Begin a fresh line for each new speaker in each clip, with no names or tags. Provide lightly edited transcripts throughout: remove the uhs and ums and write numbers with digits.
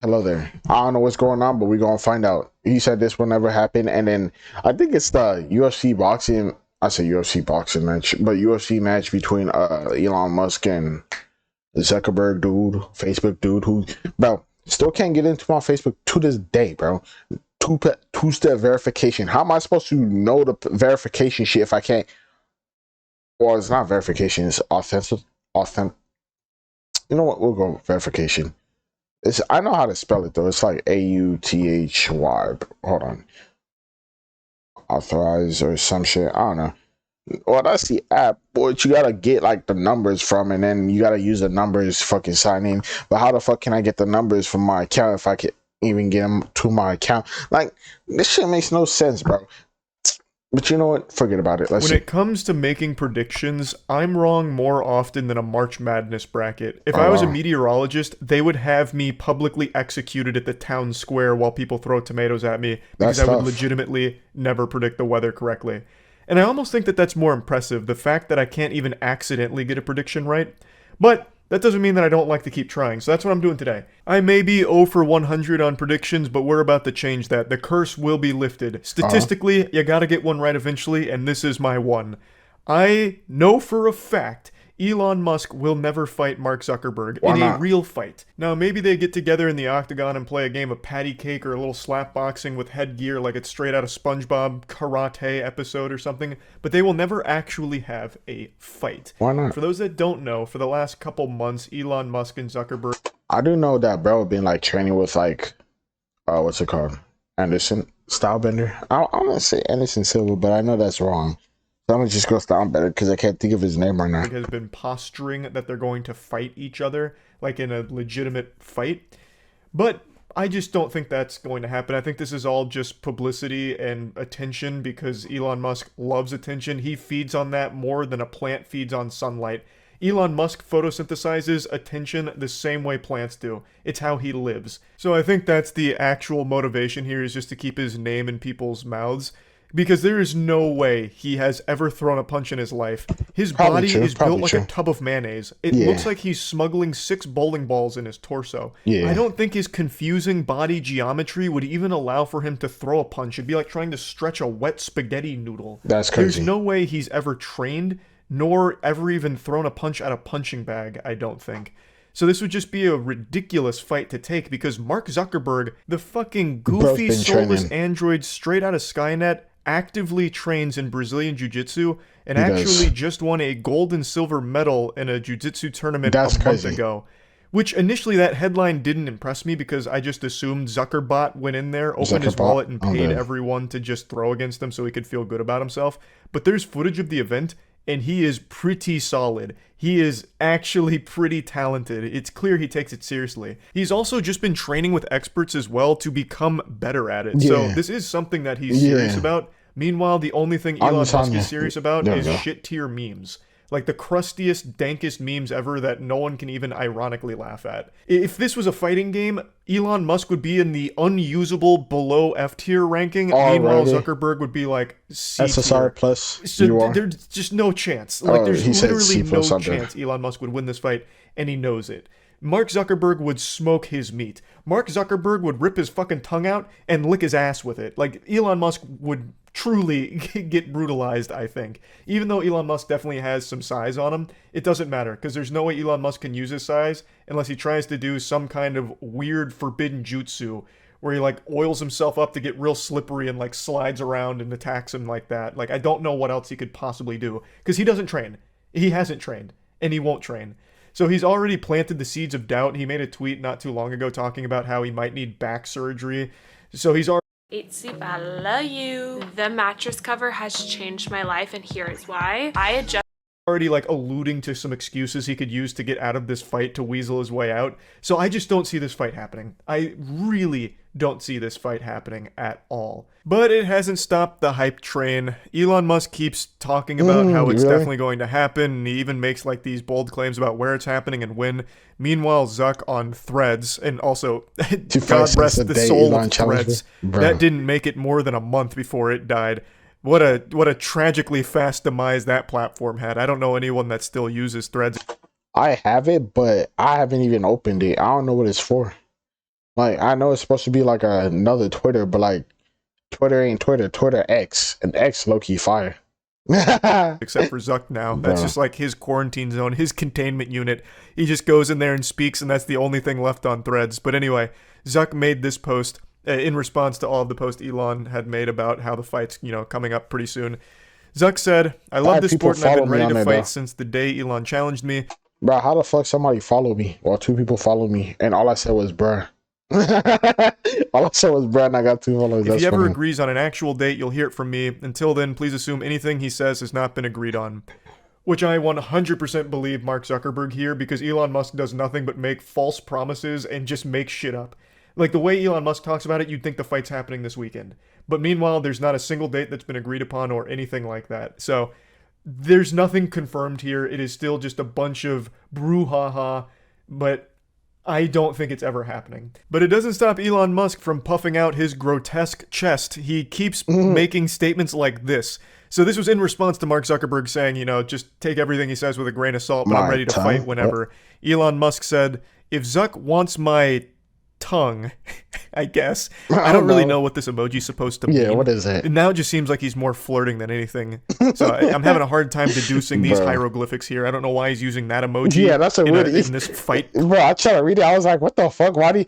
Hello there. I don't know what's going on, but we're gonna find out. He said this will never happen, and then I think it's the UFC boxing. I say UFC boxing match, but UFC match between Elon Musk and Zuckerberg dude, Facebook dude, who bro still can't get into my Facebook to this day, bro. Two-step verification. How am I supposed to know the verification shit if I can't? Well, it's not verification. It's authentic. Authentic. You know what? We'll go verification. I know how to spell it though. It's like AUTHY. Hold on. Authorize or some shit. I don't know. Well, that's the app, but you gotta get like the numbers from, and then you gotta use the numbers fucking sign in. But how the fuck can I get the numbers from my account if I can even get them to my account? Like, this shit makes no sense, bro. But you know what? Forget about it. Let's
When
see.
it comes to making predictions, I'm wrong more often than a March Madness bracket. If
Oh
I was a
wow.
meteorologist, they would have me publicly executed at the town square while people throw tomatoes at me because
That's
I would
tough.
legitimately never predict the weather correctly. And I almost think that that's more impressive, the fact that I can't even accidentally get a prediction right. But that doesn't mean that I don't like to keep trying, so that's what I'm doing today. I may be 0 for 100 on predictions, but we're about to change that. The curse will be lifted.
Uh-huh.
Statistically, you gotta get one right eventually, and this is my one. I know for a fact Elon Musk will never fight Mark Zuckerberg
Why
in a
not?
real fight. Now, maybe they get together in the octagon and play a game of patty cake or a little slap boxing with headgear like it's straight out of SpongeBob karate episode or something, but they will never actually have a fight.
Why not?
For those that don't know, for the last couple months, Elon Musk and Zuckerberg
I do know that bro been like training with like what's it called? Anderson Stylebender. I'm gonna say Anderson Silva, but I know that's wrong. So I'm gonna just go Stylebender because I can't think of his name right now.
has been posturing that they're going to fight each other, like in a legitimate fight. But I just don't think that's going to happen. I think this is all just publicity and attention because Elon Musk loves attention. He feeds on that more than a plant feeds on sunlight. Elon Musk photosynthesizes attention the same way plants do. It's how he lives. So I think that's the actual motivation here, is just to keep his name in people's mouths. Because there is no way he has ever thrown a punch in his life. His
Probably
body
true.
is built
Probably
like a
true.
tub of mayonnaise. It looks
Yeah.
like he's smuggling 6 bowling balls in his torso. I
Yeah.
don't think his confusing body geometry would even allow for him to throw a punch. It'd be like trying to stretch a wet spaghetti noodle.
That's
There's
crazy.
no way he's ever trained, nor ever even thrown a punch at a punching bag, I don't think. So this would just be a ridiculous fight to take because Mark Zuckerberg, the fucking
Bro's
goofy,
been
soulless
training.
android straight out of Skynet, actively trains in Brazilian Jiu-Jitsu and
He
actually
does.
just won a gold and silver medal in a Jiu-Jitsu tournament a
That's
month
crazy.
ago. Which initially that headline didn't impress me because I just assumed Zuckerbot went in there, opened his
Zuckerbot.
wallet, and
I'm
paid
dead.
everyone to just throw against him so he could feel good about himself. But there's footage of the event, and he is pretty solid. He is actually pretty talented. It's clear he takes it seriously. He's also just been training with experts as well to become better at it. So
Yeah.
this is something that he's serious
Yeah.
about. Meanwhile, the only thing
I'm
Elon
just on
Musk is
there.
serious about
There we
is
go.
shit tier memes. Like the crustiest, dankest memes ever that no one can even ironically laugh at. If this was a fighting game, Elon Musk would be in the unusable below F tier ranking. Meanwhile,
Alrighty.
Zuckerberg would be like C
SSR
tier.
plus.
So
You are.
there's just no chance. Like
Oh,
there's
he said
literally
C plus
no
something.
chance Elon Musk would win this fight, and he knows it. Mark Zuckerberg would smoke his meat. Mark Zuckerberg would rip his fucking tongue out and lick his ass with it. Like Elon Musk would truly get brutalized, I think. Even though Elon Musk definitely has some size on him, it doesn't matter because there's no way Elon Musk can use his size unless he tries to do some kind of weird forbidden jutsu where he like oils himself up to get real slippery and like slides around and attacks him like that. Like I don't know what else he could possibly do because he doesn't train. He hasn't trained and he won't train. So he's already planted the seeds of doubt. He made a tweet not too long ago talking about how he might need back surgery. So he's already
Eat Soup, I love you. The mattress cover has changed my life, and here is why. I adjust
like alluding to some excuses he could use to get out of this fight to weasel his way out. So I just don't see this fight happening. I really don't see this fight happening at all. But it hasn't stopped the hype train. Elon Musk keeps talking about how it's
Really?
definitely going to happen, and he even makes like these bold claims about where it's happening and when. Meanwhile, Zuck on Threads, and also God rest the soul of Threads, that didn't make it more than a month before it died. What a tragically fast demise that platform had. I don't know anyone that still uses Threads
I have it, but I haven't even opened it. I don't know what it's for. Like, I know it's supposed to be like another Twitter, but like Twitter ain't Twitter. Twitter X, and X low key fire.
except for Zuck now. That's
Bro.
just like his quarantine zone, his containment unit. He just goes in there and speaks, and that's the only thing left on Threads. But anyway, Zuck made this post in response to all of the posts Elon had made about how the fight's, coming up pretty soon. Zuck said, "I love this sport and I've been ready to fight since the day Elon challenged me."
Bro, how the fuck somebody follow me? Well, two people follow me, and all I said was bruh. All I said was bruh, and I got 2 followers.
If he ever agrees on an actual date, you'll hear it from me. Until then, please assume anything he says has not been agreed on. Which I 100% believe Mark Zuckerberg here, because Elon Musk does nothing but make false promises and just make shit up. Like, the way Elon Musk talks about it, you'd think the fight's happening this weekend. But meanwhile, there's not a single date that's been agreed upon or anything like that. So, there's nothing confirmed here. It is still just a bunch of brouhaha, but I don't think it's ever happening. But it doesn't stop Elon Musk from puffing out his grotesque chest. He keeps making statements like this. So this was in response to Mark Zuckerberg saying, just take everything he says with a grain of salt, but I'm ready to fight whenever. Elon Musk said, "If Zuck wants my tongue," I guess. I don't really know what this emoji's supposed to mean.
Yeah, what is it?
Now it just seems like he's more flirting than anything. So I'm having a hard time deducing these hieroglyphics here. I don't know why he's using that emoji.
Yeah, that's a weird
in this fight.
Bro, I tried to read it. I was like, what the fuck? I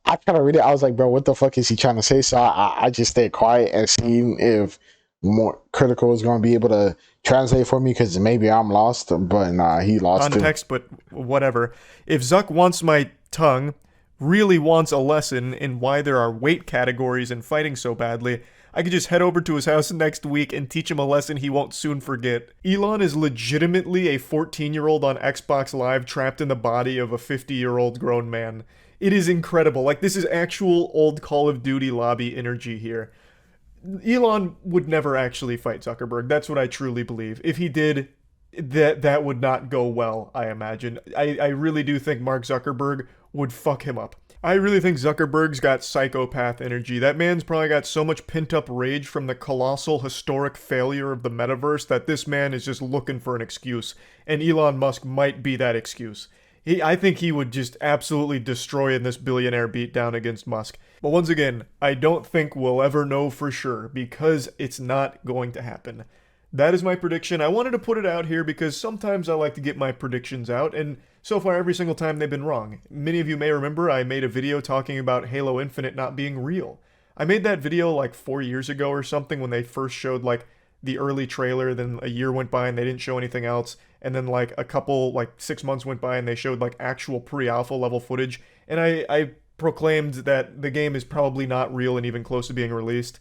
tried to read it. I was like, bro, what the fuck is he trying to say? So I just stayed quiet and seen if more critical is going to be able to translate for me, because maybe I'm lost. But nah, he lost
context, but whatever. If Zuck wants my tongue, really wants a lesson in why there are weight categories and fighting so badly, I could just head over to his house next week and teach him a lesson he won't soon forget. Elon is legitimately a 14-year-old on Xbox Live trapped in the body of a 50-year-old grown man. It is incredible. Like, this is actual old Call of Duty lobby energy here. Elon would never actually fight Zuckerberg. That's what I truly believe. If he did, that would not go well, I imagine. I really do think Mark Zuckerberg would fuck him up. I really think Zuckerberg's got psychopath energy. That man's probably got so much pent-up rage from the colossal historic failure of the metaverse that this man is just looking for an excuse. And Elon Musk might be that excuse. I think he would just absolutely destroy in this billionaire beatdown against Musk. But once again, I don't think we'll ever know for sure, because it's not going to happen. That is my prediction. I wanted to put it out here because sometimes I like to get my predictions out, and so far every single time they've been wrong. Many of you may remember I made a video talking about Halo Infinite not being real. I made that video like 4 years ago or something when they first showed like the early trailer, then a year went by and they didn't show anything else, and then like 6 months went by and they showed like actual pre-alpha level footage, and I proclaimed that the game is probably not real and even close to being released.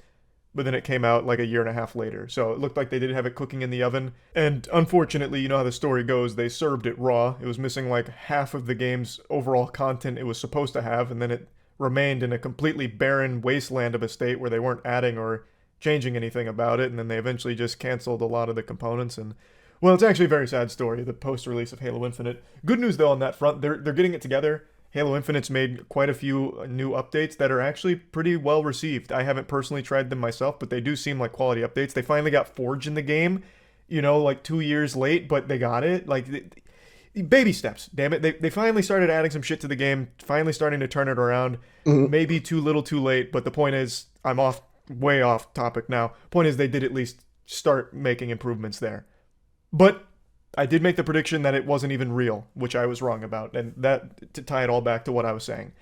But then it came out like a year and a half later, so it looked like they did have it cooking in the oven. And unfortunately, you know how the story goes, they served it raw. It was missing like half of the game's overall content it was supposed to have, and then it remained in a completely barren wasteland of a state where they weren't adding or changing anything about it, and then they eventually just canceled a lot of the components. And well, it's actually a very sad story, the post-release of Halo Infinite. Good news though on that front, they're getting it together. Halo Infinite's made quite a few new updates that are actually pretty well received. I haven't personally tried them myself, but they do seem like quality updates. They finally got Forge in the game, like 2 years late, but they got it. Like, baby steps, damn it. They finally started adding some shit to the game, finally starting to turn it around. Maybe too little too late, but the point is, I'm way off topic now. Point is, they did at least start making improvements there. But I did make the prediction that it wasn't even real, which I was wrong about, and that to tie it all back to what I was saying.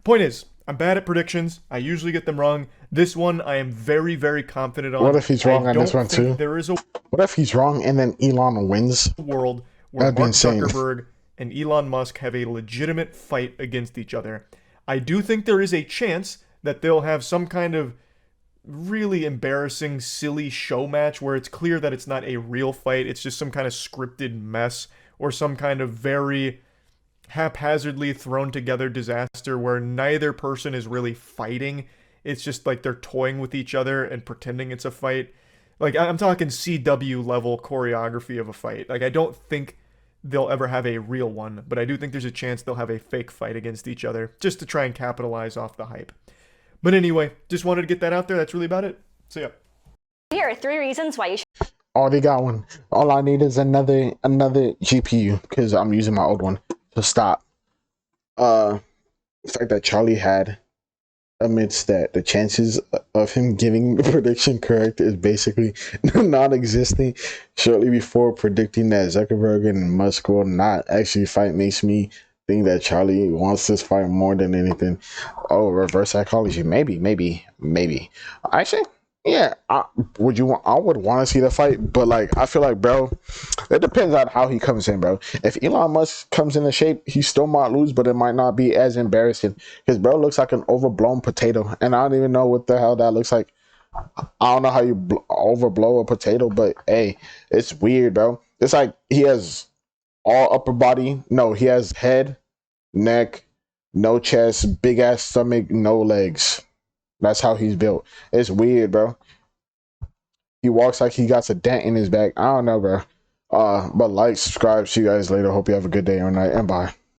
Point is, I'm bad at predictions. I usually get them wrong. This one I am very, very confident on.
What if he's wrong on this one too?
There is a
What if he's wrong and then Elon wins?
World where Mark Zuckerberg and Elon Musk have a legitimate fight against each other. I do think there is a chance that they'll have some kind of really embarrassing, silly show match where it's clear that it's not a real fight, it's just some kind of scripted mess, or some kind of very haphazardly thrown together disaster where neither person is really fighting. It's just like they're toying with each other and pretending it's a fight. Like, I'm talking CW level choreography of a fight. Like, I don't think they'll ever have a real one, but I do think there's a chance they'll have a fake fight against each other just to try and capitalize off the hype. But anyway, just wanted to get that out there. That's really about it. So yeah.
Here are 3 reasons why you should.
Oh, they got one. All I need is another GPU because I'm using my old one to stop. The fact that Charlie had admits that the chances of him getting the prediction correct is basically non-existent. Shortly before predicting that Zuckerberg and Musk will not actually fight makes me think that Charlie wants this fight more than anything. Oh, reverse psychology. Maybe. Actually, yeah. I would want to see the fight, but like I feel like, bro, it depends on how he comes in, bro. If Elon Musk comes into shape, he still might lose, but it might not be as embarrassing. Because bro looks like an overblown potato, and I don't even know what the hell that looks like. I don't know how you overblow a potato, but hey, it's weird, bro. It's like he has all upper body. No, he has head, neck, no chest, big ass stomach, no legs. That's how he's built. It's weird, bro. He walks like he got a dent in his back. I don't know, bro. But like, subscribe. See you guys later. Hope you have a good day or night, and bye.